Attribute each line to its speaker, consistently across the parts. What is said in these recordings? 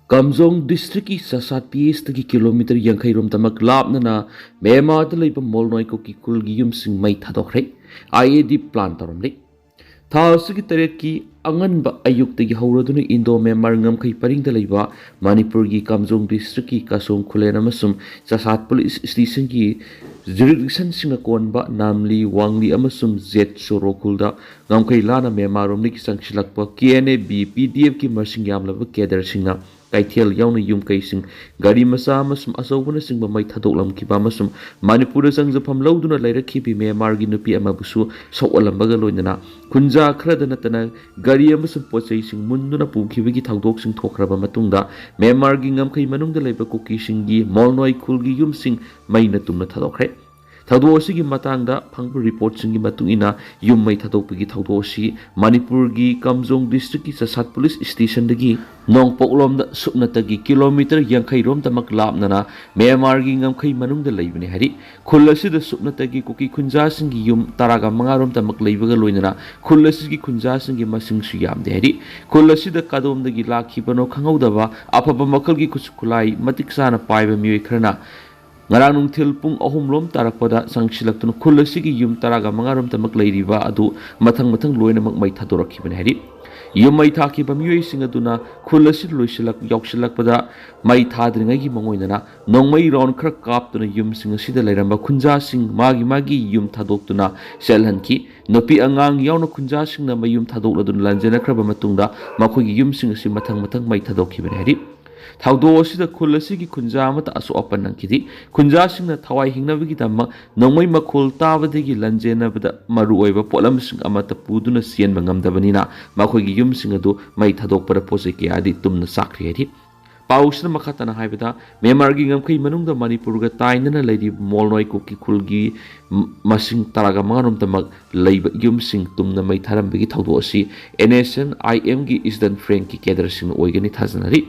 Speaker 1: Kamjong district ki sasat pies tagi kilometer yangkai rom tamak lapnana Myanmar da leiba Meetei-kuki khul gi yum sing mai thadokre IED plan tarom le Thasigi taret ki anganba ayuk tagi hauraduna Indo Myanmar ngamkai paring da leiba Manipur gi Kamjong district ki kasong khulen amasum sasat police station ki jurisdiction singakonba namli wangli amasum Z soro khulda ngamkai lana Myanmar rom ni ki sangsilakpa KNB PDF ki marsing yamlaba keder singna Kaithel yaona yum kaising gari masa amasum asawbana singba mai thadoklam kiba amasum Manipur sangjapam lauduna lairakhibi Myanmar gi nupi amabusu sowalambaga loinana khunja khradana natana gari amasum pochai sing munduna pukibigi thawdok sing thokraba matungda Myanmar gi ngamkai manungda leiba kuki singi molnoi khul gi yum sing mai na tumna thadokre Thawdo asigi matangda phangbu report singi matungina yum mai thadokpigi thawdo asi Manipur gi Kamjong district ki sasat police station dagi Nong poklomda supnatagi kilometer yangkai rom tamak lapnana Myanmar gi ngamkai manungda leibani hari khul asida supnatagi kuki khunja singi yum taraga mangarom tamak leibaga loinana khul asigi khunja singi masing su yamde hari khul asida kadomdagi lakhibano khangaudaba afaba makalgi kusukulai matik sana paiba mioi khrana Ngarang nungthil pung ahumlom tarakpada sangsilaktuna khul asigi yum taraga mangarom tamak leiriba adu mathang loinamak mai thadorakhibani hari yum mai thakiba mioi singaduna khul asi loisilak yoksilakpada mai thadringai gi mangoinana Nongmei round khra kaptuna yum sing asida leiramba khunja sing magi yum thadoktuna selhanki nopi angang yauna khunja singna mayum thadokladuna lanjena khraba matungda makhogi yum sing asi mathang mai thadokhibani hari Thawdo asida khul asigi khunja amata asu apan nangkidi khunja singna thawai hingnabagi damma Nongmei makhul tabadagi lanjenabada Maru oiba polam sing amata puduna sienba ngamdabanina makhogi yum sing adu mai thadokpada posai kayadi tumna sakri hari Pausna makhatana haibada Myanmar gi ngamkai manungda Manipur ga tainana leidi Meetei-kuki khul gi masing taraga mangarom tamak leiba yum sing tumna mai tharambagi thawdo asi NSN IM gi isdan frank ki keder sing oigani thajanari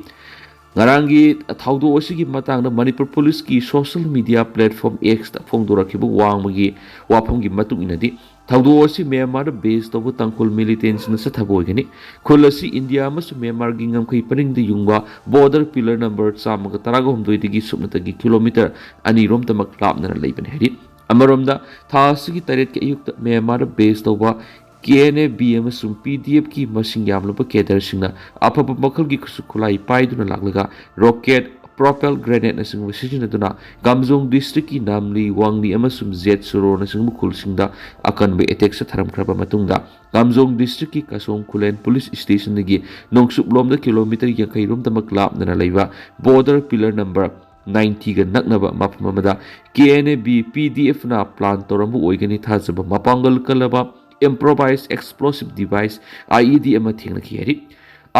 Speaker 1: Ngarangi thawdo asigi matangda Manipur police ki social media platform X ta phongdorakibu wangmagi waphamgi matung inadi thawdo asi Myanmar based tobu tangkul militants na sathabo gani khul asi India mas Myanmar gi ngamkai paringda yungba border pillar number chamaga taraga homdoi digi supnatagi kilometer ani rom tamak lapna leibani hari amaromda thasigi taret ki ayuk Myanmar based toba KNB amasum PDF ki masing yamlaba keder singna afaba makal gi kusukulai paiduna laklaga rocket propel grenade na sing sijinaduna Kamjong district ki namli wangli amasum Z soro na sing mukul singda akan be attack sa tharam kraba matungda Kamjong district ki kasong kulen police station nagi nongsuplom da kilometer yakai rom tamak lapna leiba border pillar number 90 ga naknaba mapamada KNB PDF na plan torambu oigani thajaba mapangal kalaba improvised explosive device IED ama thingna khiyari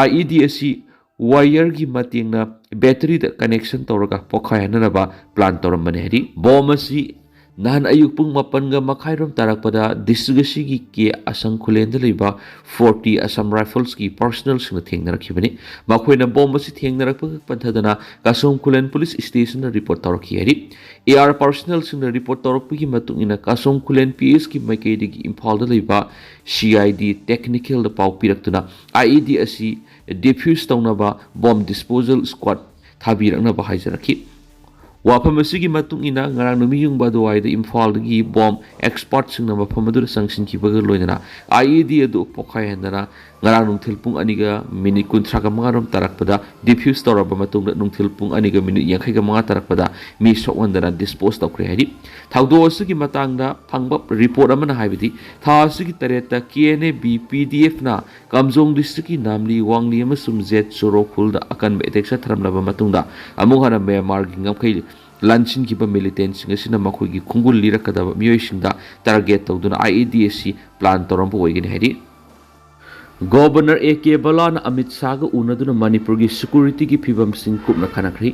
Speaker 1: IED asi wire gi matingna battery da connection tawraga pokhayanaraba plan tawramani hari bomb asi nahan ayuk pung mapan ga makhairom tarakpada distrigasi gi ke asang khulenda leiba 40 Assam rifles ki personal sing thengna rakhibani makhoina bomb asi thengna rakpa panthadana kasong khulen police station na report tawrakhi hari AR personal sing report tawrakpi gi matungina kasong khulen PS ki maikei gi imphal da leiba CID technical da pau piraktuna IED asi defuse tawnaba bomb disposal squad thabirakna ba haijarakhi Wapam asigi matungina ngarang numiyung baduai da Imphal gi bomb export sing na mafam adu sangsin ki bagal loinana IED adu pokhayanana ngarang nungthil pung aniga minit kunthra ga mangarom tarakpada diffuse toraba matungda nungthil pung aniga minit yankhai ga manga tarakpada mi sokandana dispose tawkre hari thawdo asigi matangda phangba report amana haibidi tha asigi tareta KNB PDF na Kamjong district ki namli wangli amasum Z soro khulda akan be attack sa tharamlaba matungda amuhana Myanmar gi ngamkai Lanchin kiba militants ngasina makhogi khungul lirakadaba miyoisingda target tawduna IEDC plan torambu oigani hari Governor AK Balana Amit Saga unaduna Manipur gi security gi phibam sing kupna khanakri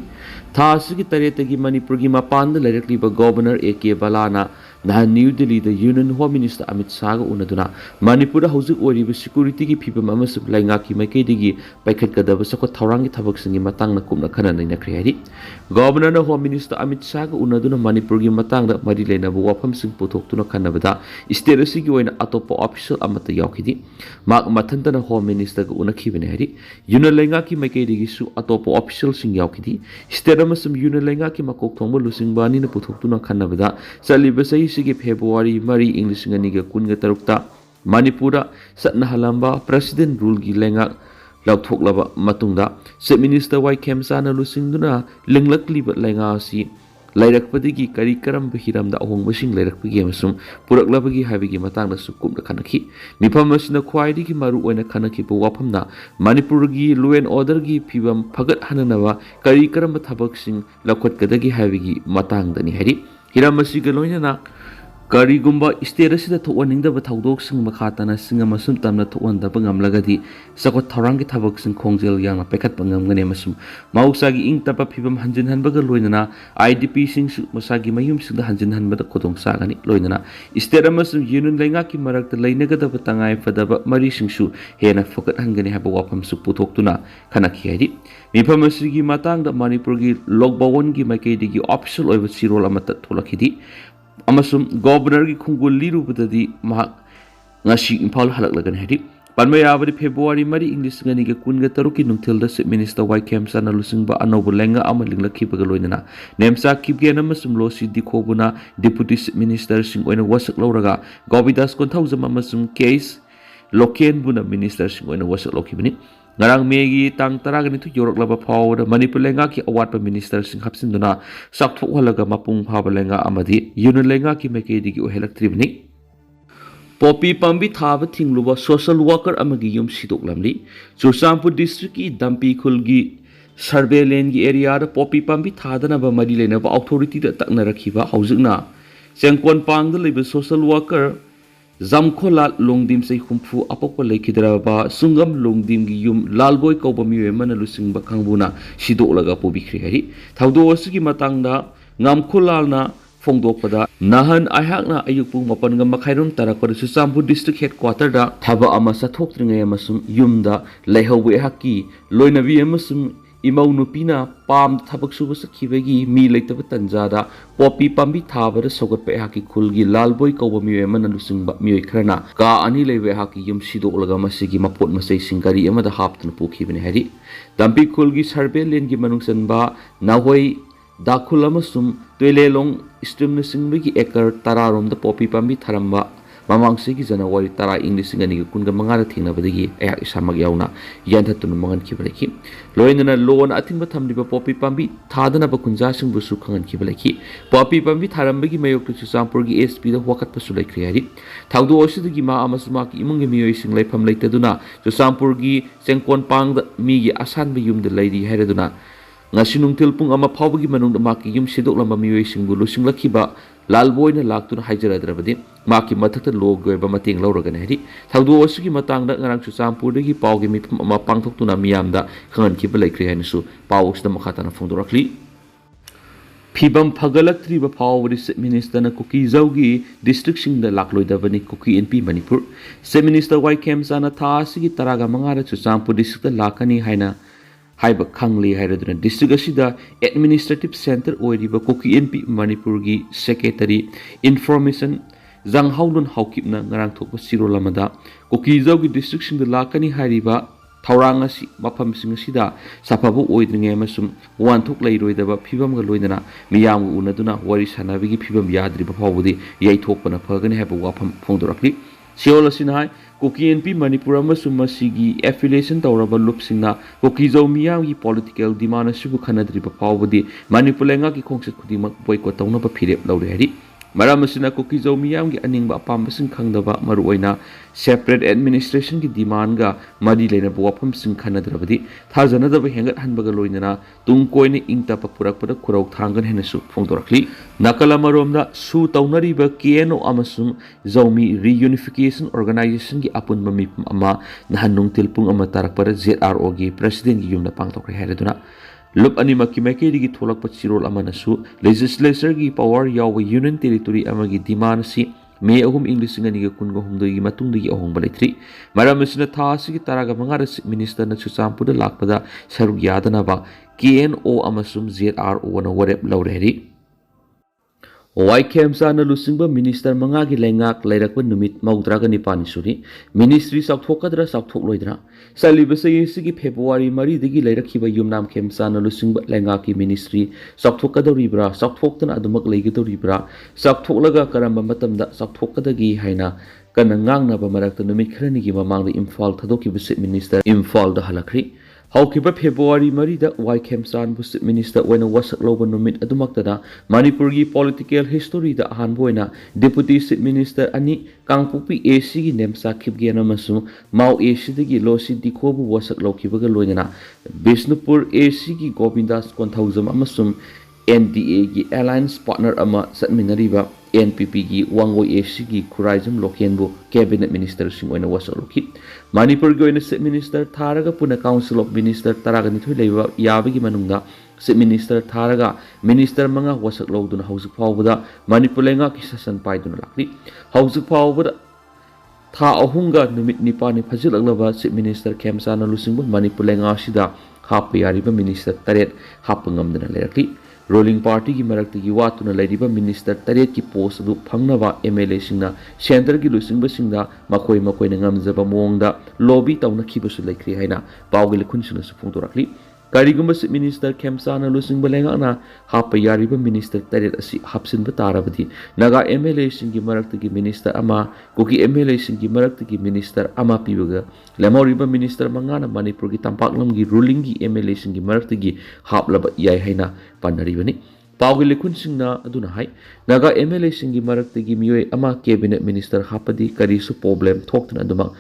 Speaker 1: thasigi taretagi Manipur gi mapanda lairakliba Governor AK Balana nahan New Delhi da Union Home Minister Amit Shah ga unaduna Manipur hauzik oriba security gi phibam amasuk laingaki maikaidigi paikhatgadaba sakot thaurangi thabaksingi matangna kumna khana nainakre hari Governor na Home Minister Amit Shah ga unaduna Manipur gi matangda mari leinaba wafamsing puthoktuna khanabada state asigi oina atopa official amata yaukidi mak mathantana Home Minister ga unakhibane hari Union laingaki maikaidigi su atopa official sing yaukidi state amasum Union laingaki makok thongba lusingbani na puthoktuna khanabada chaliba sai sigi February mari English ngani ga kunga tarukta Manipura satna halamba president rule gi lenga lauthoklaba matungda Chief Minister Y Khemsana lusingduna linglakliba lenga si lairakpadigi kari karamba hiramda ahongbasing lairakpagi amasum puraklabagi habigi matangda sukupna khanakhi mifam asina khwaidigi maru oina khanakhi bu wafamna Manipur gi law and order gi phibam phagat hananaba kari karamba thabaksing laukhatkadagi habigi matangdani hari hiram asiga loinana Karigumba state asida thowaningdaba thaudok makhatana singa masum tamna thowandaba ngamlagadi sakot tharangi thabak sing khongjel yang pekhat pangamgane masum mausagi ing tapa phibam hanjin hanbaga loinana IDP sing masagi mayum sing hanjin hanbada Khudong sagani loinana state amasum union laingaki marakta lainagadaba tangai fadaba mari singsu hena fokat hangani haba wafam su putoktuna khanaki hari mifam asigi matangda Manipur gi logbawon gi maikaidigi official oiba sirol amata tholakhidi amasum governor gi khungul lirubadadi mahak ngasi imphal halaklagan hari panmayabadi February mari English ngani ga kunga taruki nungthilda Chief Minister Y Khemsana lusingba anobu lenga ama linglakhibaga loinana nemsa kibgena amasum losi dikhobuna deputy Chief Minister sing oina wasak lauraga Govidas konthawjam amasum case loken buna minister sing oina wasak lokhibani ngarang megi tang taragani tu yoroklaba phawda Manipur lenga ki awatpa minister sing hapsinduna sakthok mapung phaba lenga amadi Union lenga ki maikaidigi ohelaktribani Poppy pambi thaba thingluba social worker amagi yum sidoklamli Churchampur district ki dampi khulgi survey lane gi area da poppy pambi thadana ba mari lena ba authority da takna rakhiba haujikna sengkon pangda leba social worker Zamkhola longdim sei humfu apokpa lekhidraba sungam longdim gi yum lalboy kauba miwe mana lusingba khangbuna sidolaga pobikhri hari thaudo asigi matangda ngamkholalna phongdokpada nahan ayakna ayuk pung mapan ngam makhairum tarakpa Chuhallaga district headquarter da thaba ama sathokringai amasum yumda leihawwe haki loinabi amasum imau nupina pam thabak suba sakhibagi mi leitaba tanjada poppy pambi thabara sogat pe haki khulgi lalboy kauba miwe mana lusingba miwe khrana ka ani leiwe haki yum sidolaga masigi mapot masai singari amada haptna pukhibane hari dampi khulgi survey lane gi manungsanba nahoi dakhul amasum toilelong stream singbagi ekar tararom da poppy pambi tharamba Mamangsigi January tara English ngani kunga mangara thingna badagi ayak isamag yauna yanthatun mangan kibalaki loinana loan athingba thamliba poppy pambi thadana ba kunja sing busu khangan kibalaki poppy pambi tharambagi mayok tu Chuhallaga gi SP da wakat pasu laikri hari thaudo osidagi ma amasuma ki imungi miyoi sing laifam leitaduna Chuhallaga gi sengkon pang da mi gi asan ba yum da lairi hairaduna ngasi nungtil pung ama phawbagi manung da ma ki yum sidok lamba miyoi sing bulu sing lakhiba lalboyna laktuna haijaradrabadi maki mathakta logoiba mating lauragane hari thaudo asigi matangda ngarang Chuhallaga dagi pawgi mifam ama pangthoktuna miyamda khangan kiba laikri hainasu pawsda makhatana phongdorakli phibam phagalaktriba phawri Chief Minister na Kuki Zawgi district singda lakloidabani Kuki NP Manipur Chief Minister Y Khemsana tha asigi taraga mangara Chuhallaga district lakani haina haiba khangli hairaduna district asida administrative center oiriba Kuki NP Manipur gi secretary information Zanghaulun haukipna ngarang thokpa sirolamada Kuki Zawgi district singda lakani hariba thaurang asi mafam sing asida sapabu oidringe amasum wanthok leiroidaba phibam ga loinana miyam unaduna wari sanabigi phibam yadriba phawbudi yaithokpana phagani haba wafam phongdorakli Seoul asina Kuki NP Manipur amasum masigi affiliation tawraba lupsingna Kuki Zaw miyam gi political demand asibu khanadriba phawbudi Manipur lenga ki khongset khudimak boycott tawnaba phirep lawre hari maram asina Kuki Zaw miyam gi aningba apambasing khangdaba maruoina separate administration ki demand ga madi leina wafam sing khanadrabadi thajanadaba hengat hanbaga loinana tungkoine ingtapa purakpada khurau thangan henasu phongdorakli nakala maromda su tawnariba KNO amasung Zawmi reunification organization gi apunba mipam ama nahanung tilpung ama tarakpada ZRO gi president gi yumna pangtokre haraduna ꯂꯨꯞ ꯑꯅꯤꯃꯛꯀꯤ ꯃꯥꯏꯀꯩꯗꯒꯤ ꯊꯣꯛꯂꯛꯄ ꯆꯤꯔꯣꯜ ꯑꯃꯅꯁꯨ ꯂꯦꯖꯤꯁꯂꯦꯆꯔꯒꯤ power ꯌꯥꯎꯕ union territory ꯑꯃꯒꯤ ꯗꯤꯃꯥꯟ ꯑꯁꯤ ꯃꯦ 3, 2018ꯒꯤ ꯃꯇꯨꯡꯗꯒꯤ ꯑꯍꯣꯡꯕ ꯂꯩꯇ꯭ꯔꯤ꯫ ꯃꯔꯝ ꯑꯁꯤꯅ ꯊꯥ ꯑꯁꯤꯒꯤ 15ꯗ ꯆꯤꯐ ꯃꯤꯅꯤꯁꯇꯔꯅ ꯆꯨꯔꯆꯥꯟꯄꯨꯔꯗ ꯂꯥꯛꯄꯗ ꯁꯔꯨꯛ ꯌꯥꯗꯅꯕ KNO ꯑꯃꯁꯨꯡ ZROꯅ ꯋꯥꯔꯦꯞ ꯂꯧꯔꯦ ꯍꯥꯏꯔꯤ꯫ ꯋꯥꯏꯈꯦꯝꯆꯥꯅ ꯂꯨꯆꯤꯡꯕ ꯃꯤꯅꯤꯁꯇꯔ 5ꯒꯤ ꯂꯩꯉꯥꯛ ꯂꯩꯔꯛꯄ ꯅꯨꯃꯤꯠ 59ꯅꯤ ꯁꯨꯔꯤ꯫ ꯃꯤꯅꯤꯁꯇ꯭ꯔꯤ ꯆꯥꯎꯊꯣꯛꯀꯗ꯭ꯔꯥ ꯆꯥꯎꯊꯣꯛꯂꯣꯏꯗ꯭ꯔꯥ? ꯆꯠꯂꯤꯕ ꯆꯍꯤ ꯑꯁꯤꯒꯤ ꯐꯦꯕ꯭ꯔꯨꯋꯥꯔꯤ 4ꯗꯒꯤ ꯂꯩꯔꯛꯈꯤꯕ ꯌꯨꯝꯅꯥꯝ ꯈꯦꯝꯆꯥꯅ ꯂꯨꯆꯤꯡꯕ ꯂꯩꯉꯥꯛꯀꯤ ꯃꯤꯅꯤꯁꯇ꯭ꯔꯤ ꯆꯥꯎꯊꯣꯛꯀꯗꯧꯔꯤꯕ꯭ꯔꯥ, ꯆꯥꯎꯊꯣꯛꯇꯅ ꯑꯗꯨꯃꯛ ꯂꯩꯒꯗꯧꯔꯤꯕ꯭ꯔꯥ, ꯆꯥꯎꯊꯣꯛꯂꯒ ꯀꯔꯝꯕ ꯃꯇꯝꯗ ꯆꯥꯎꯊꯣꯛꯀꯗꯒꯦ ꯍꯥꯏꯅ ꯀꯟꯅ ꯉꯥꯡꯅꯕ ꯃꯔꯛꯇ ꯅꯨꯃꯤꯠ ꯈꯔꯅꯤꯒꯤ ꯃꯃꯥꯡꯗ ꯏꯝꯐꯥꯜ ꯊꯥꯗꯣꯛꯈꯤꯕ ꯆꯤꯐ ꯃꯤꯅꯤꯁꯇꯔ ꯏꯝꯐꯥꯜꯗ ꯍꯜꯂꯛꯈ꯭ꯔꯤ꯫ ꯍꯧꯈꯤꯕ ꯐꯦꯕ꯭ꯔꯨꯋꯥꯔꯤ 4ꯗ ꯋꯥꯏꯈꯦꯝꯆꯥꯟꯕꯨ ꯆꯤꯐ ꯃꯤꯅꯤꯁꯇꯔ ꯑꯣꯏꯅ ꯋꯥꯁꯛ ꯂꯧꯕ ꯅꯨꯃꯤꯠ ꯑꯗꯨꯃꯛꯇꯗ ꯃꯅꯤꯄꯨꯔꯒꯤ ꯄꯣꯂꯤꯇꯤꯀꯦꯜ ꯍꯤꯁꯇꯣꯔꯤꯗ ꯑꯍꯥꯟꯕ ꯑꯣꯏꯅ ꯗꯦꯄꯨꯇꯤ ꯆꯤꯐ ꯃꯤꯅꯤꯁꯇꯔ ꯑꯅꯤ ꯀꯥꯡꯄꯣꯛꯄꯤ ACꯒꯤ ꯅꯦꯝꯆꯥ ꯈꯤꯞꯒꯦꯟ ꯑꯃꯁꯨꯡ ꯃꯥꯎ ACꯗꯒꯤ ꯂꯣꯁꯤ ꯗꯤꯈꯣꯕꯨ ꯋꯥꯁꯛ ꯂꯧꯈꯤꯕꯒ ꯂꯣꯏꯅꯅ ꯕꯤꯁꯅꯨꯄꯨꯔ ACꯒꯤ ꯒꯣꯕꯤꯟꯗꯥꯁ ꯀꯣꯟꯊꯧꯖꯝ ꯑꯃꯁꯨꯡ NDAꯒꯤ ꯑꯦꯂꯥꯏꯟꯁ ꯄꯥꯔꯠꯅꯔ ꯑꯃ ꯆꯠꯃꯤꯟꯅꯔꯤꯕ NPPꯒꯤ ꯋꯥꯡꯒꯣꯏ ACꯒꯤ ꯈꯨꯔꯥꯏꯖꯝ ꯂꯣꯀꯦꯟꯕꯨ ꯀꯦꯕꯤꯅꯦꯠ ꯃꯤꯅꯤꯁꯇꯔꯁꯤꯡ ꯑꯣꯏꯅ ꯋꯥꯁꯛ ꯂꯧꯈꯤ꯫ ꯃꯅꯤꯄꯨꯔꯒꯤ ꯑꯣꯏꯅ ꯆꯤꯐ ꯃꯤꯅꯤꯁꯇꯔ ꯊꯥꯔꯒ ꯄꯨꯟꯅ ꯀꯥꯎꯟꯁꯤꯜ ꯑꯣꯐ ꯃꯤꯅꯤꯁꯇꯔ 12 ꯂꯩꯕ ꯌꯥꯕꯒꯤ ꯃꯅꯨꯡꯗ ꯆꯤꯐ ꯃꯤꯅꯤꯁꯇꯔ ꯊꯥꯔꯒ ꯃꯤꯅꯤꯁꯇꯔ 5 ꯋꯥꯁꯛ ꯂꯧꯗꯨꯅ ꯍꯧꯖꯤꯛ ꯐꯥꯎꯕꯗ ꯃꯅꯤꯄꯨꯔ ꯂꯩꯉꯥꯛꯀꯤ ꯁꯥꯁꯟ ꯄꯥꯏꯗꯨꯅ ꯂꯥꯛꯂꯤ꯫ ꯍꯧꯖꯤꯛ ꯐꯥꯎꯕꯗ ꯊꯥ 3ꯒ ꯅꯨꯃꯤꯠ 9ꯅꯤ ꯐꯥꯖꯤꯜꯂꯛꯂꯕ ꯆꯤꯐ ꯃꯤꯅꯤꯁꯇꯔ ꯈꯦꯝꯆꯥꯅ ꯂꯨꯆꯤꯡꯕ ꯃꯅꯤꯄꯨꯔ ꯂꯩꯉꯥꯛ ꯑꯁꯤꯗ ꯍꯥꯞꯄ ꯌꯥꯔꯤꯕ ꯃꯤꯅꯤꯁꯇꯔ 8 ꯍꯥꯞꯄ ꯉꯝꯗꯅ ꯂꯩꯔꯛꯂꯤ꯫ ꯔꯨꯂꯤꯡ ꯄꯥꯔꯇꯤꯒꯤ ꯃꯔꯛꯇꯒꯤ ꯋꯥꯠꯇꯨꯅ ꯂꯩꯔꯤꯕ ꯃꯤꯅꯤꯁꯇꯔ 8ꯀꯤ ꯄꯣꯁ ꯑꯗꯨ ꯐꯪꯅꯕ MLAꯁꯤꯡꯅ ꯁꯦꯟꯇꯔꯒꯤ ꯂꯨꯆꯤꯡꯕꯁꯤꯡꯗ ꯃꯈꯣꯏꯅ ꯉꯝꯖꯕ ꯃꯑꯣꯡꯗ ꯂꯣꯕꯤ ꯇꯧꯅꯈꯤꯕꯁꯨ ꯂꯩꯈ꯭ꯔꯦ ꯍꯥꯏꯅ ꯄꯥꯎꯒꯤ ꯂꯤꯈꯨꯟꯁꯤꯡꯅꯁꯨ ꯐꯣꯡꯗꯣꯔꯛꯂꯤ꯫ ꯀꯔꯤꯒꯨꯝꯕ ꯆꯤꯐ ꯃꯤꯅꯤꯁꯇꯔ ꯈꯦꯝꯆꯥꯅ ꯂꯨꯆꯤꯡꯕ ꯂꯩꯉꯥꯛꯅ ꯍꯥꯞꯄ ꯌꯥꯔꯤꯕ ꯃꯤꯅꯤꯁꯇꯔ 8 ꯑꯁꯤ ꯍꯥꯞꯆꯤꯟꯕ ꯇꯥꯔꯕꯗꯤ ꯅꯥꯒꯥ MLAꯁꯤꯡꯒꯤ ꯃꯔꯛꯇꯒꯤ ꯃꯤꯅꯤꯁꯇꯔ ꯑꯃ, ꯀꯨꯀꯤ MLAꯁꯤꯡꯒꯤ ꯃꯔꯛꯇꯒꯤ ꯃꯤꯅꯤꯁꯇꯔ ꯑꯃ ꯄꯤꯕꯒ ꯂꯦꯝꯍꯧꯔꯤꯕ ꯃꯤꯅꯤꯁꯇꯔ 5ꯅ ꯃꯅꯤꯄꯨꯔꯒꯤ ꯇꯝꯄꯥꯛꯂꯝꯒꯤ ꯔꯨꯂꯤꯡꯒꯤ MLAꯁꯤꯡꯒꯤ ꯃꯔꯛꯇꯒꯤ ꯍꯥꯞꯂꯕ ꯌꯥꯏ ꯍꯥꯏꯅ ꯄꯟꯅꯔꯤꯕꯅꯤ꯫ ꯄꯥꯎꯒꯤ ꯂꯤꯈꯨꯟꯁꯤꯡꯅ ꯑꯗꯨꯅ ꯍꯥꯏ ꯅꯥꯒꯥ MLAꯁꯤꯡꯒꯤ ꯃꯔꯛꯇꯒꯤ ꯃꯤꯑꯣꯏ ꯑꯃ ꯀꯦꯕꯤꯅꯦꯠ ꯃꯤꯅꯤꯁꯇꯔ ꯍꯥꯞꯄꯗꯤ ꯀꯔꯤꯁꯨ ꯄ꯭ꯔꯣꯕ꯭ꯂꯦꯝ ꯊꯣꯛꯇꯅ ꯑꯗꯨꯃꯛ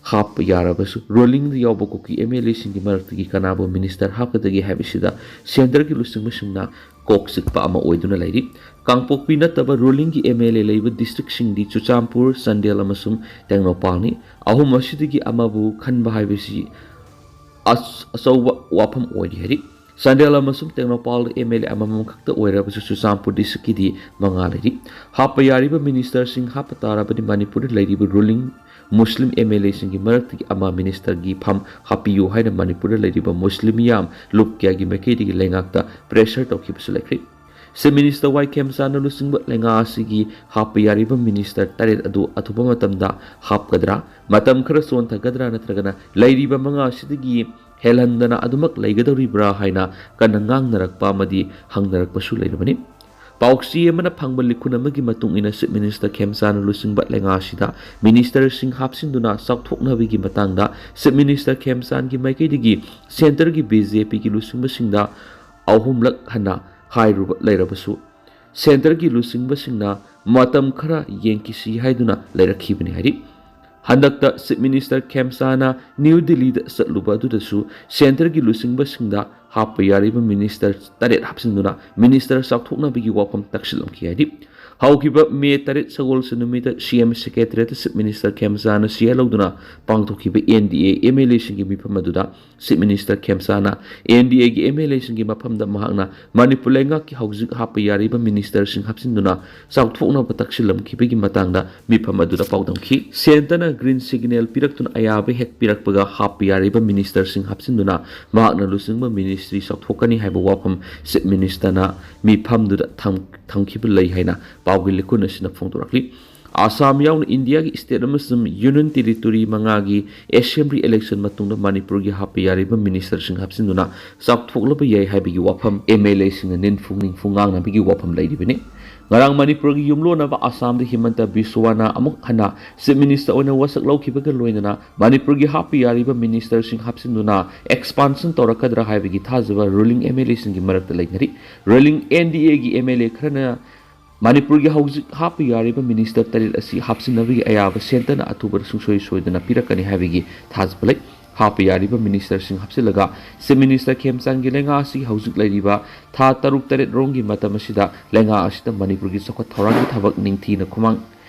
Speaker 1: ꯍꯥꯞꯄ ꯌꯥꯔꯕꯁꯨ ꯔꯨꯂꯤꯡꯗ ꯌꯥꯎꯕ ꯀꯨꯀꯤ MLAꯁꯤꯡꯒꯤ ꯃꯔꯛꯇꯒꯤ ꯀꯅꯥꯕꯨ ꯃꯤꯅꯤꯁꯇꯔ ꯍꯥꯞꯀꯗꯒꯦ ꯍꯥꯏꯕꯁꯤꯗ ꯁꯦꯟꯇꯔꯒꯤ ꯂꯨꯆꯤꯡꯕꯁꯤꯡꯅ ꯀꯣꯛ ꯆꯤꯛꯄ ꯑꯃ ꯑꯣꯏꯗꯨꯅ ꯂꯩꯔꯤ꯫ ꯀꯥꯡꯄꯣꯛꯄꯤ ꯅꯠꯇꯕ ꯔꯨꯂꯤꯡꯒꯤ MLA ꯂꯩꯕ ꯗꯤꯁꯇ꯭ꯔꯤꯛꯁꯤꯡꯗꯤ ꯆꯨꯔꯆꯥꯟꯄꯨꯔ, ꯆꯥꯟꯗꯦꯜ ꯑꯃꯁꯨꯡ ꯇꯦꯡꯅꯧꯄꯥꯜꯅꯤ꯫ ꯑꯍꯨꯝ ꯑꯁꯤꯗꯒꯤ ꯑꯃꯕꯨ ꯈꯟꯕ ꯍꯥꯏꯕꯁꯤ ꯑꯆꯧꯕ ꯋꯥꯐꯝ ꯑꯣꯏꯔꯤ ꯍꯥꯏꯔꯤ꯫ ꯆꯥꯟꯗꯦꯜ ꯑꯃꯁꯨꯡ ꯇꯦꯡꯅꯧꯄꯥꯜꯗ MLA ꯑꯃꯃꯝ ꯈꯛꯇ ꯑꯣꯏꯔꯕꯁꯨ ꯆꯨꯔꯆꯥꯟꯄꯨꯔ ꯗꯤꯁꯇ꯭ꯔꯤꯛꯀꯤꯗꯤ 5 ꯂꯩꯔꯤ꯫ ꯍꯥꯞꯄ ꯌꯥꯔꯤꯕ ꯃꯤꯅꯤꯁꯇꯔꯁꯤꯡ ꯍꯥꯞꯄ ꯇꯥꯔꯕꯗꯤ ꯃꯅꯤꯄꯨꯔꯗ ꯂꯩꯔꯤꯕ ꯔꯨꯂꯤꯡ ꯃꯨꯁꯂꯤꯝ MLAꯁꯤꯡꯒꯤ ꯃꯔꯛꯇꯒꯤ ꯑꯃ ꯃꯤꯅꯤꯁꯇꯔꯒꯤ ꯐꯝ ꯍꯥꯞꯄꯤꯌꯨ ꯍꯥꯏꯅ ꯃꯅꯤꯄꯨꯔꯗ ꯂꯩꯔꯤꯕ ꯃꯨꯁꯂꯤꯝ ꯃꯤꯌꯥꯝ ꯂꯨꯞ ꯀꯌꯥꯒꯤ ꯃꯥꯏꯀꯩꯗꯒꯤ ꯂꯩꯉꯥꯛꯇ ꯄ꯭ꯔꯦꯁꯔ ꯇꯧꯈꯤꯕꯁꯨ ꯂꯩꯈ꯭ꯔꯦ꯫ ꯆꯤꯐ ꯃꯤꯅꯤꯁꯇꯔ ꯋꯥꯏꯈꯦꯝꯆꯥꯅ ꯂꯨꯆꯤꯡꯕ ꯂꯩꯉꯥꯛ ꯑꯁꯤꯒꯤ ꯍꯥꯞꯄ ꯌꯥꯔꯤꯕ ꯃꯤꯅꯤꯁꯇꯔ 8 ꯑꯗꯨ ꯑꯊꯨꯕ ꯃꯇꯝꯗ ꯍꯥꯞꯀꯗ꯭ꯔꯥ, ꯃꯇꯝ ꯈꯔ ꯆꯣꯟꯊꯒꯗ꯭ꯔꯥ ꯅꯠꯇ꯭ꯔꯒꯅ ꯂꯩꯔꯤꯕ 5 ꯑꯁꯤꯗꯒꯤ ꯍꯦꯜꯍꯟꯗꯅ ꯑꯗꯨꯃꯛ ꯂꯩꯒꯗꯧꯔꯤꯕ꯭ꯔꯥ ꯍꯥꯏꯅ ꯀꯟꯅ ꯉꯥꯡꯅꯔꯛꯄ ꯑꯃꯗꯤ ꯍꯪꯅꯔꯛꯄꯁꯨ ꯂꯩꯔꯕꯅꯤ꯫ ꯄꯥꯎꯆꯦ ꯑꯃꯅ ꯐꯪꯕ ꯂꯤꯈꯨꯟ ꯑꯃꯒꯤ ꯃꯇꯨꯡ ꯏꯟꯅ ꯆꯤꯐ ꯃꯤꯅꯤꯁꯇꯔ ꯈꯦꯝꯆꯥꯅ ꯂꯨꯆꯤꯡꯕ ꯂꯩꯉꯥꯛ ꯑꯁꯤꯗ ꯃꯤꯅꯤꯁꯇꯔꯁꯤꯡ ꯍꯥꯞꯆꯤꯟꯗꯨꯅ ꯆꯥꯎꯊꯣꯛꯅꯕꯒꯤ ꯃꯇꯥꯡꯗ ꯆꯤꯐ ꯃꯤꯅꯤꯁꯇꯔ ꯈꯦꯝꯆꯥꯟꯒꯤ ꯃꯥꯏꯀꯩꯗꯒꯤ ꯁꯦꯟꯇꯔꯒꯤ BJPꯒꯤ ꯂꯨꯆꯤꯡꯕꯁꯤꯡꯗ 3ꯂꯛ ꯍꯟꯅ ꯍꯥꯏꯔꯨꯕ ꯂꯩꯔꯕꯁꯨ ꯁꯦꯟꯇꯔꯒꯤ ꯂꯨꯆꯤꯡꯕꯁꯤꯡꯅ ꯃꯇꯝ ꯈꯔ ꯌꯦꯡꯈꯤꯁꯤ ꯍꯥꯏꯗꯨꯅ ꯂꯩꯔꯛꯈꯤꯕꯅꯤ ꯍꯥꯏꯔꯤ꯫ ꯍꯟꯗꯛꯇ ꯆꯤꯐ ꯃꯤꯅꯤꯁꯇꯔ ꯈꯦꯝꯆꯥꯅ ꯅ꯭ꯌꯨ ꯗꯤꯜꯂꯤꯗ ꯆꯠꯂꯨꯕ ꯑꯗꯨꯗꯁꯨ ꯁꯦꯟꯇꯔꯒꯤ ꯂꯨꯆꯤꯡꯕꯁꯤꯡꯗ ꯍꯥꯞꯄ ꯌꯥꯔꯤꯕ ꯃꯤꯅꯤꯁꯇꯔ 8 ꯍꯥꯞꯆꯤꯟꯗꯨꯅ ꯃꯤꯅꯤꯁꯇꯔ ꯆꯥꯎꯊꯣꯛꯅꯕꯒꯤ ꯋꯥꯐꯝ ꯇꯛꯁꯤꯜꯂꯝꯈꯤ ꯍꯥꯏꯔꯤ꯫ ꯍꯧꯈꯤꯕ ꯃꯦ 8 ꯁꯒꯣꯜꯁꯦꯟ ꯅꯨꯃꯤꯠꯇ CM ꯁꯦꯀ꯭ꯔꯦꯇꯔꯤꯌꯦꯠꯇ ꯆꯤꯐ ꯃꯤꯅꯤꯁꯇꯔ ꯈꯦꯝꯆꯥꯅ ꯁꯤꯌꯔ ꯂꯧꯗꯨꯅ ꯄꯥꯡꯊꯣꯛꯈꯤꯕ NDA MLAꯁꯤꯡꯒꯤ ꯃꯤꯐꯝ ꯑꯗꯨꯗ ꯆꯤꯐ ꯃꯤꯅꯤꯁꯇꯔ ꯈꯦꯝꯆꯥꯅ NDAꯒꯤ MLAꯁꯤꯡꯒꯤ ꯃꯐꯝꯗ ꯃꯍꯥꯛꯅ ꯃꯅꯤꯄꯨꯔ ꯂꯩꯉꯥꯛꯀꯤ ꯍꯧꯖꯤꯛ ꯍꯥꯞꯄ ꯌꯥꯔꯤꯕ ꯃꯤꯅꯤꯁꯇꯔꯁꯤꯡ ꯍꯥꯞꯆꯤꯟꯗꯨꯅ ꯆꯥꯎꯊꯣꯛꯅꯕ ꯇꯛꯁꯤꯜꯂꯝꯈꯤꯕꯒꯤ ꯃꯇꯥꯡꯗ ꯃꯤꯐꯝ ꯑꯗꯨꯗ ꯄꯥꯎꯗꯝꯈꯤ꯫ ꯁꯦꯟꯇꯔꯅ ꯒ꯭ꯔꯤꯟ ꯁꯤꯒꯅꯦꯜ ꯄꯤꯔꯛꯇꯨꯅ ꯑꯌꯥꯕ ꯍꯦꯛ ꯄꯤꯔꯛꯄꯒ ꯍꯥꯞꯄ ꯌꯥꯔꯤꯕ ꯃꯤꯅꯤꯁꯇꯔꯁꯤꯡ ꯍꯥꯞꯆꯤꯟꯗꯨꯅ ꯃꯍꯥꯛꯅ ꯂꯨꯆꯤꯡꯕ ꯃꯤꯅꯤꯁꯇ꯭ꯔꯤ ꯆꯥꯎꯊꯣꯛꯀꯅꯤ ꯍꯥꯏꯕ ꯋꯥꯐꯝ ꯆꯤꯐ ꯃꯤꯅꯤꯁꯇꯔꯅ ꯃꯤꯐꯝꯗꯨꯗ ꯊꯝꯈꯤꯕ ꯂꯩ ꯍꯥꯏꯅ ꯄꯥꯎꯒꯤ ꯂꯤꯈꯨꯟ ꯑꯁꯤꯅ ꯐꯣꯡꯗꯣꯔꯛꯂꯤ꯫ ꯑꯁꯥꯝ ꯌꯥꯎꯅ ꯏꯟꯗꯤꯌꯥꯒꯤ ꯁ꯭ꯇꯦꯠ ꯑꯃꯁꯨꯡ ꯌꯨꯅꯤꯌꯟ ꯇꯦꯔꯤꯇꯣꯔꯤ 5ꯒꯤ ꯑꯦꯁꯦꯝꯕ꯭ꯂꯤ ꯏꯂꯦꯛꯁꯟ ꯃꯇꯨꯡꯗ ꯃꯅꯤꯄꯨꯔꯒꯤ ꯍꯥꯞꯄ ꯌꯥꯔꯤꯕ ꯃꯤꯅꯤꯁꯇꯔꯁꯤꯡ ꯍꯥꯞꯆꯤꯟꯗꯨꯅ ꯆꯥꯎꯊꯣꯛꯂꯕ ꯌꯥꯏ ꯍꯥꯏꯕꯒꯤ ꯋꯥꯐꯝ MLAꯁꯤꯡꯅ ꯅꯤꯡꯐꯨ ꯉꯥꯡꯅꯕꯒꯤ ꯋꯥꯐꯝ ꯂꯩꯔꯤꯕꯅꯤ꯫ ꯉꯔꯥꯡ ꯃꯅꯤꯄꯨꯔꯒꯤ ꯌꯨꯝꯂꯣꯟꯅꯕ ꯑꯁꯥꯝꯗ ꯍꯤꯃꯟꯇ ꯕꯤꯁ꯭ꯋꯥꯅ ꯑꯃꯨꯛ ꯍꯟꯅ ꯆꯤꯐ ꯃꯤꯅꯤꯁꯇꯔ ꯑꯣꯏꯅ ꯋꯥꯁꯛ ꯂꯧꯈꯤꯕꯒ ꯂꯣꯏꯅꯅ ꯃꯅꯤꯄꯨꯔꯒꯤ ꯍꯥꯞꯄ ꯌꯥꯔꯤꯕ ꯃꯤꯅꯤꯁꯇꯔꯁꯤꯡ ꯍꯥꯞꯆꯤꯟꯗꯨꯅ ꯑꯦꯛꯁꯄꯥꯟꯁꯟ ꯇꯧꯔꯛꯀꯗ꯭ꯔꯥ ꯍꯥꯏꯕꯒꯤ ꯊꯥꯖꯕ ꯔꯨꯂꯤꯡ MLAꯁꯤꯡꯒꯤ ꯃꯔꯛꯇ ꯂꯩꯅꯔꯤ꯫ ꯔꯨꯂꯤꯡ NDAꯒꯤ MLA ꯈꯔꯅ ꯃꯅꯤꯄꯨꯔꯒꯤ ꯍꯧꯖꯤꯛ ꯍꯥꯞꯄ ꯌꯥꯔꯤꯕ ꯃꯤꯅꯤꯁꯇꯔ 8 ꯑꯁꯤ ꯍꯥꯞꯆꯤꯟꯅꯕꯒꯤ ꯑꯌꯥꯕ ꯁꯦꯟꯇꯔꯅ ꯑꯊꯨꯕꯗ ꯁꯨꯡꯁꯣꯏ ꯁꯣꯏꯗꯅ ꯄꯤꯔꯛꯀꯅꯤ ꯍꯥꯏꯕꯒꯤ ꯊꯥꯖꯕ ꯂꯩ꯫ ꯍꯥꯞꯄ ꯌꯥꯔꯤꯕ ꯃꯤꯅꯤꯁꯇꯔꯁꯤꯡ ꯍꯥꯞꯆꯤꯜꯂꯒ ꯆꯤꯐ ꯃꯤꯅꯤꯁꯇꯔ ꯈꯦꯝꯆꯥꯟꯒꯤ ꯂꯩꯉꯥꯛ ꯑꯁꯤ ꯍꯧꯖꯤꯛ ꯂꯩꯔꯤꯕ ꯊꯥ 6-8 ꯔꯣꯝꯒꯤ ꯃꯇꯝ ꯑꯁꯤꯗ ꯂꯩꯉꯥꯛ ꯑꯁꯤꯗ ꯃꯅꯤꯄꯨꯔꯒꯤ ꯆꯥꯎꯈꯠ ꯊꯧꯔꯥꯡꯒꯤ ꯊꯕꯛ ꯅꯤꯡꯊꯤꯅ ꯈꯨꯃꯥꯡ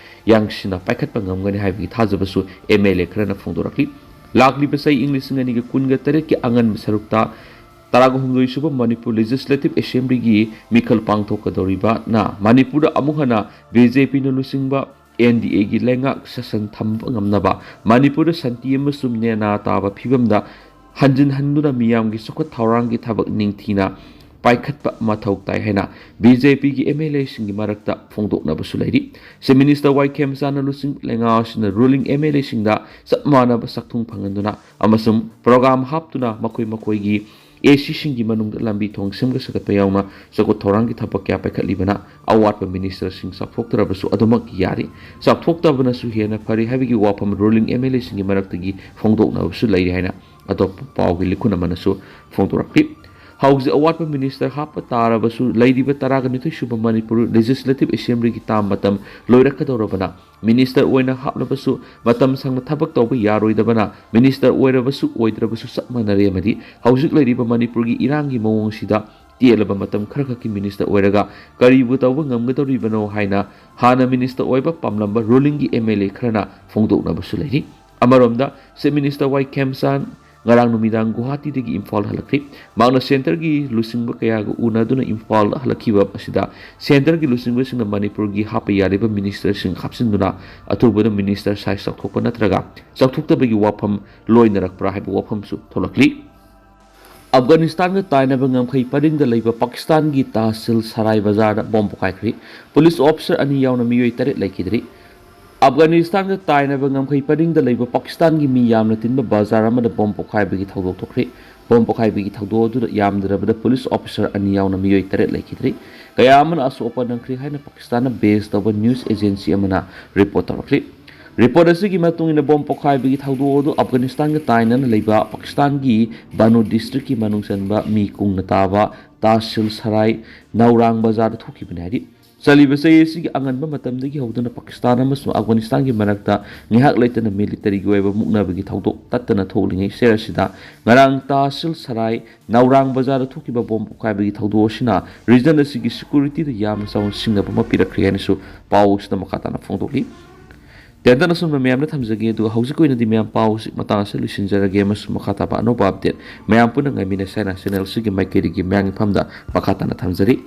Speaker 1: ꯌꯥꯡꯁꯤꯟꯅ ꯄꯥꯏꯈꯠꯄ ꯉꯝꯒꯅꯤ ꯍꯥꯏꯕꯒꯤ ꯊꯥꯖꯕꯁꯨ MLA ꯈꯔꯅ ꯐꯣꯡꯗꯣꯔꯛꯂꯤ꯫ ꯂꯥꯛꯂꯤꯕ ꯆꯍꯤ 2018ꯒꯤ ꯑꯉꯟꯕ ꯁꯔꯨꯛꯇ ꯇꯔꯥꯒꯍꯨꯝꯗꯣꯏ ꯁꯨꯕ ꯃꯅꯤꯄꯨꯔ ꯂꯦꯖꯤꯁꯂꯦꯇꯤꯚ ꯑꯦꯁꯦꯝꯕ꯭ꯂꯤꯒꯤ ꯃꯤꯈꯜ ꯄꯥꯡꯊꯣꯛꯀꯗꯧꯔꯤꯕ ꯃꯅꯤꯄꯨꯔꯗ ꯑꯃꯨꯛ ꯍꯟꯅ ꯕꯤꯖꯦꯄꯤꯅ ꯂꯨꯆꯤꯡꯕ NDAꯒꯤ ꯂꯩꯉꯥꯛ ꯁꯥꯁꯟ ꯊꯝꯕ ꯉꯝꯅꯕ ꯃꯅꯤꯄꯨꯔꯗ ꯁꯥꯟꯇꯤ ꯑꯃꯁꯨꯡ ꯅꯦꯅꯥ ꯇꯥꯕ ꯐꯤꯕꯝꯗ ꯍꯟꯖꯤꯟꯍꯟꯗꯨꯅ ꯃꯤꯌꯥꯝꯒꯤ ꯆꯥꯎꯈꯠ ꯊꯧꯔꯥꯡꯒꯤ ꯊꯕꯛ ꯅꯤꯡꯊꯤꯅ ꯄꯥꯏꯈꯠꯄ ꯃꯊꯧ ꯇꯥꯏ ꯍꯥꯏꯅ BJPꯒꯤ MLAꯁꯤꯡꯒꯤ ꯃꯔꯛꯇ ꯐꯣꯡꯗꯣꯛꯅꯕꯁꯨ ꯂꯩꯔꯤ ꯆꯤꯐ ꯃꯤꯅꯤꯁꯇꯔ Y ꯈꯦꯝꯆꯥꯟꯅ ꯂꯨꯆꯤꯡꯕ ꯂꯩꯉꯥꯛ ꯑꯁꯤꯅ ꯔꯨꯂꯤꯡ MLAꯁꯤꯡꯗ ꯆꯞ ꯃꯥꯟꯅꯕ ꯁꯛꯊꯨꯡ ꯐꯪꯍꯟꯗꯨꯅ ꯑꯃꯁꯨꯡ ꯄ꯭ꯔꯣꯒ꯭ꯔꯥꯝ ꯍꯥꯞꯇꯨꯅ ꯃꯈꯣꯏꯒꯤ ACꯁꯤꯡꯒꯤ ꯃꯅꯨꯡꯗ ꯂꯝꯕꯤ ꯊꯣꯡ ꯁꯦꯝꯒꯠ ꯁꯥꯒꯠꯄ ꯌꯥꯎꯅ ꯆꯥꯎꯈꯠ ꯊꯧꯔꯥꯡꯒꯤ ꯊꯕꯛ ꯀꯌꯥ ꯄꯥꯏꯈꯠꯂꯤꯕꯅ ꯑꯋꯥꯠꯄ ꯃꯤꯅꯤꯁꯇꯔꯁꯤꯡ ꯆꯥꯎꯊꯣꯛꯇ꯭ꯔꯕꯁꯨ ꯑꯗꯨꯃꯛ ꯌꯥꯔꯤ ꯆꯥꯎꯊꯣꯛꯇꯕꯅꯁꯨ ꯍꯦꯟꯅ ꯐꯔꯤ ꯍꯥꯏꯕꯒꯤ ꯋꯥꯐꯝ ꯔꯨꯂꯤꯡ MLAꯁꯤꯡꯒꯤ ꯃꯔꯛꯇꯒꯤ ꯐꯣꯡꯗꯣꯛꯅꯕꯁꯨ ꯂꯩꯔꯤ ꯍꯥꯏꯅ ꯑꯇꯣꯞꯄ ꯄꯥꯎꯒꯤ ꯂꯤꯈꯨꯟ ꯑꯃꯅꯁꯨ ꯐꯣꯡꯗꯣꯔꯛꯂꯤ ꯍꯧꯖꯤꯛ ꯑꯋꯥꯠꯄ ꯃꯤꯅꯤꯁꯇꯔ ꯍꯥꯞꯄ ꯇꯥꯔꯕꯁꯨ ꯂꯩꯔꯤꯕ 12 ꯁꯨꯕ ꯃꯅꯤꯄꯨꯔ ꯂꯦꯖꯤꯁꯂꯦꯇꯤꯚ ꯑꯦꯁꯦꯝꯕ꯭ꯂꯤꯒꯤ ꯇꯥꯝ ꯃꯇꯝ ꯂꯣꯏꯔꯛꯀꯗꯧꯔꯕꯅ ꯃꯤꯅꯤꯁꯇꯔ ꯑꯣꯏꯅ ꯍꯥꯞꯂꯕꯁꯨ ꯃꯇꯝ ꯁꯪꯅ ꯊꯕꯛ ꯇꯧꯕ ꯌꯥꯔꯣꯏꯗꯕꯅ ꯃꯤꯅꯤꯁꯇꯔ ꯑꯣꯏꯔꯕꯁꯨ ꯑꯣꯏꯗ꯭ꯔꯕꯁꯨ ꯆꯞ ꯃꯥꯟꯅꯔꯦ ꯑꯃꯗꯤ ꯍꯧꯖꯤꯛ ꯂꯩꯔꯤꯕ ꯃꯅꯤꯄꯨꯔꯒꯤ ꯏꯔꯥꯡꯒꯤ ꯃꯑꯣꯡꯁꯤꯗ ꯇꯦꯜꯂꯕ ꯃꯇꯝ ꯈꯔꯈꯛꯀꯤ ꯃꯤꯅꯤꯁꯇꯔ ꯑꯣꯏꯔꯒ ꯀꯔꯤꯕꯨ ꯇꯧꯕ ꯉꯝꯒꯗꯧꯔꯤꯕꯅꯣ ꯍꯥꯏꯅ ꯍꯥꯟꯅ ꯃꯤꯅꯤꯁꯇꯔ ꯑꯣꯏꯕ ꯄꯥꯝꯂꯝꯕ ꯔꯨꯂꯤꯡꯒꯤ MLA ꯈꯔꯅ ꯐꯣꯡꯗꯣꯛꯅꯕꯁꯨ ꯂꯩꯔꯤ ꯑꯃꯔꯣꯝꯗ ꯆꯤꯐ ꯃꯤꯅꯤꯁꯇꯔ Y ꯈꯦꯝꯆꯥꯟ ꯉꯔꯥꯡ ꯅꯨꯃꯤꯗꯥꯡ ꯒꯨꯋꯥꯍꯥꯇꯤꯗꯒꯤ ꯏꯝꯐꯥꯜ ꯍꯜꯂꯛꯈꯤ ꯃꯍꯥꯛꯅ ꯁꯦꯟꯇꯔꯒꯤ ꯂꯨꯆꯤꯡꯕ ꯀꯌꯥꯒ ꯎꯅꯗꯨꯅ ꯏꯝꯐꯥꯜꯗ ꯍꯜꯂꯛꯈꯤꯕ ꯑꯁꯤꯗ ꯁꯦꯟꯇꯔꯒꯤ ꯂꯨꯆꯤꯡꯕꯁꯤꯡꯅ ꯃꯅꯤꯄꯨꯔꯒꯤ ꯍꯥꯞꯄ ꯌꯥꯔꯤꯕ ꯃꯤꯅꯤꯁꯇꯔꯁꯤꯡ ꯍꯥꯞꯆꯤꯟꯗꯨꯅ ꯑꯊꯨꯕꯗ ꯃꯤꯅꯤꯁꯇꯔ ꯁꯥꯏꯖ ꯆꯥꯎꯊꯣꯛꯄ ꯅꯠꯇ꯭ꯔꯒ ꯆꯥꯎꯊꯣꯛꯇꯕꯒꯤ ꯋꯥꯐꯝ ꯂꯣꯏꯅꯔꯛꯄ꯭ꯔꯥ ꯍꯥꯏꯕ ꯋꯥꯐꯝꯁꯨ ꯊꯣꯛꯂꯛꯂꯤ ꯑꯐꯒꯥꯅꯤꯁꯇꯥꯟꯒ ꯇꯥꯏꯅꯕ ꯉꯝꯈꯩ ꯄꯔꯤꯡꯗ ꯂꯩꯕ ꯄꯥꯀꯤꯁꯇꯥꯟꯒꯤ ꯇꯥꯍꯁꯤꯜ ꯁꯔꯥꯏ ꯕꯖꯥꯔꯗ ꯕꯣꯝ ꯄꯣꯈꯥꯏꯈ꯭ꯔꯤ ꯄꯨꯂꯤꯁ ꯑꯣꯐꯤꯁꯔ 2 ꯌꯥꯎꯅ ꯃꯤꯑꯣꯏ 8 ꯂꯩꯈꯤꯗ꯭ꯔꯤ ꯑꯐꯒꯥꯅꯤꯁꯇꯥꯟꯒ ꯇꯥꯏꯅꯕ ꯉꯝꯈꯩ ꯄꯔꯤꯡꯗ ꯂꯩꯕ ꯄꯥꯀꯤꯁꯇꯥꯟꯒꯤ ꯃꯤ ꯌꯥꯝꯅ ꯇꯤꯟꯕ ꯕꯖꯥꯔ ꯑꯃꯗ ꯕꯣꯝ ꯄꯣꯈꯥꯏꯕꯒꯤ ꯊꯧꯗꯣꯛ ꯊꯣꯛꯈ꯭ꯔꯤ ꯕꯣꯝ ꯄꯣꯈꯥꯏꯕꯒꯤ ꯊꯧꯗꯣꯛ ꯑꯗꯨꯗ ꯌꯥꯝꯗ꯭ꯔꯕꯗ ꯄꯨꯂꯤꯁ ꯑꯣꯐꯤꯁꯔ 2 ꯌꯥꯎꯅ ꯃꯤꯑꯣꯏ 8 ꯂꯩꯈꯤꯗ꯭ꯔꯤ ꯀꯌꯥ ꯑꯃꯅ ꯑꯁꯣꯛ ꯑꯄꯟ ꯅꯪꯈ꯭ꯔꯤ ꯍꯥꯏꯅ ꯄꯥꯀꯤꯁꯇꯥꯟꯅ ꯕꯦꯖ ꯇꯧꯕ ꯅ꯭ꯌꯨꯁ ꯑꯦꯖꯦꯟꯁꯤ ꯑꯃꯅ ꯔꯤꯄꯣꯔꯠ ꯇꯧꯔꯛꯂꯤ ꯔꯤꯄꯣꯔꯠ ꯑꯁꯤꯒꯤ ꯃꯇꯨꯡ ꯏꯟꯅ ꯕꯣꯝ ꯄꯣꯈꯥꯏꯕꯒꯤ ꯊꯧꯗꯣꯛ ꯑꯗꯨ ꯑꯐꯒꯥꯅꯤꯁꯇꯥꯟꯒ ꯇꯥꯏꯅꯅ ꯂꯩꯕ ꯄꯥꯀꯤꯁꯇꯥꯟꯒꯤ ꯕꯅꯨ ꯗꯤꯁꯇ꯭ꯔꯤꯛꯀꯤ ꯃꯅꯨꯡ ꯆꯟꯕ ꯃꯤ ꯀꯨꯡꯅ ꯇꯥꯕ ꯇꯥꯍꯁꯤꯜ ꯁꯔꯥꯏ ꯅꯧꯔꯥꯡ ꯕꯖꯥꯔꯗ ꯊꯣꯛꯈꯤꯕꯅꯤ ꯍꯥꯏꯔꯤ ꯆꯠꯂꯤꯕ ꯆꯍꯤ ꯑꯁꯤꯒꯤ ꯑꯉꯟꯕ ꯃꯇꯝꯗꯒꯤ ꯍꯧꯗꯨꯅ ꯄꯥꯀꯤꯁꯇꯥꯟ ꯑꯃꯁꯨꯡ ꯑꯐꯒꯥꯅꯤꯁꯇꯥꯟꯒꯤ ꯃꯔꯛꯇ ꯉꯥꯏꯍꯥꯛ ꯂꯩꯇꯅ ꯃꯤꯂꯤꯇꯔꯤꯒꯤ ꯑꯣꯏꯕ ꯃꯨꯛꯅꯕꯒꯤ ꯊꯧꯗꯣꯛ ꯇꯠꯇꯅ ꯊꯣꯛꯂꯤꯉꯩ ꯁꯦꯔ ꯑꯁꯤꯗ ꯉꯔꯥꯡ ꯇꯥꯍꯁꯤꯜ ꯁꯔꯥꯏ ꯅꯧꯔꯥꯡ ꯕꯖꯥꯔꯗ ꯊꯣꯛꯈꯤꯕ ꯕꯣꯝ ꯄꯣꯈꯥꯏꯕꯒꯤ ꯊꯧꯗꯣꯛ ꯑꯁꯤꯅ ꯔꯤꯖꯟ ꯑꯁꯤꯒꯤ ꯁꯦꯀ꯭ꯌꯨꯔꯤꯇꯤꯗ ꯌꯥꯝꯅ ꯆꯥꯎꯅ ꯁꯤꯡꯅꯕ ꯑꯃ ꯄꯤꯔꯛꯈ꯭ꯔꯦ ꯍꯥꯏꯅꯁꯨ ꯄꯥꯎ ꯑꯁꯤꯗ ꯃꯈꯥ ꯇꯥꯅ ꯐꯣꯡꯗꯣꯛꯂꯤ ꯇꯦꯟꯇꯅ ꯑꯁꯨꯝꯅ ꯃꯌꯥꯝꯅ ꯊꯝꯖꯒꯦ ꯑꯗꯨꯒ ꯍꯧꯖꯤꯛ ꯑꯣꯏꯅꯗꯤ ꯃꯌꯥꯝ ꯄꯥꯎ ꯑꯁꯤ ꯃꯇꯥꯡ ꯑꯁꯤ ꯂꯣꯏꯁꯤꯟꯖꯔꯒꯦ ꯑꯃꯁꯨꯡ ꯃꯈꯥ ꯇꯥꯕ ꯑꯅꯧꯕ ꯑꯞꯗꯦꯠ ꯃꯌꯥꯝ ꯄꯨꯟꯅ ꯉꯥꯏꯃꯤꯟꯅꯁꯦ ꯍꯥꯏꯅ ꯆꯦꯅꯦꯜ ꯑꯁꯤꯒꯤ ꯃꯥꯏꯀꯩꯗꯒꯤ ꯃꯌꯥꯝꯒꯤ ꯐꯝꯗ ꯃꯈꯥ ꯇꯥꯅ ꯊꯝꯖꯔꯤ